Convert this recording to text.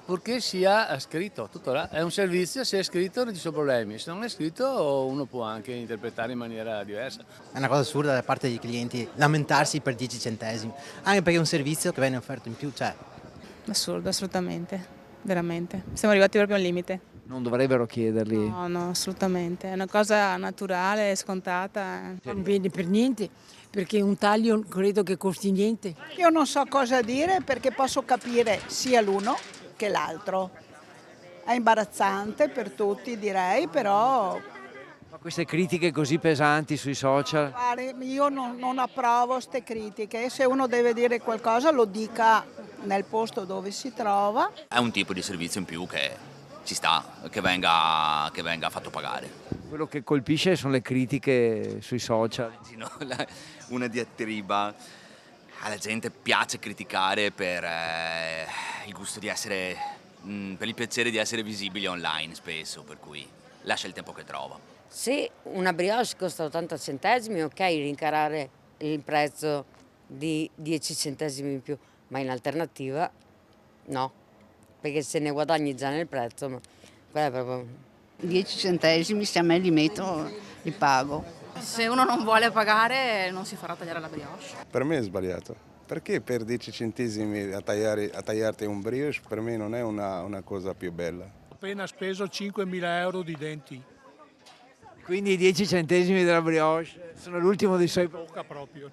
purché sia scritto, tutto là. È un servizio, se è scritto non ci sono problemi, se non è scritto uno può anche interpretare in maniera diversa. È una cosa assurda da parte dei clienti lamentarsi per 10 centesimi, anche perché è un servizio che viene offerto in più, cioè Assurdo, assolutamente, veramente. Siamo arrivati proprio al limite. Non dovrebbero chiederli. No, no, assolutamente. È una cosa naturale, scontata. Non viene per niente, perché un taglio credo che costi niente. Io non so cosa dire perché posso capire sia l'uno che l'altro. È imbarazzante per tutti direi, però Ma queste critiche così pesanti sui social. io non approvo queste critiche. Se uno deve dire qualcosa lo dica nel posto dove si trova. È un tipo di servizio in più che ci sta, che venga fatto pagare. Quello che colpisce sono le critiche sui social. Immagino una diatriba. Alla gente piace criticare per il gusto di essere, per il piacere di essere visibili online spesso, per cui lascia il tempo che trova. Se una brioche costa 80 centesimi, ok, rincarare il prezzo di 10 centesimi in più, ma in alternativa no, perché se ne guadagni già nel prezzo, ma quello è proprio... 10 centesimi, se a me li metto, li pago. Se uno non vuole pagare non si farà tagliare la brioche. Per me è sbagliato, perché per 10 centesimi a tagliarti un brioche per me non è una cosa più bella. Ho appena speso 5.000 euro di denti. Quindi i 10 centesimi della brioche sono l'ultimo dei suoi... Poca proprio.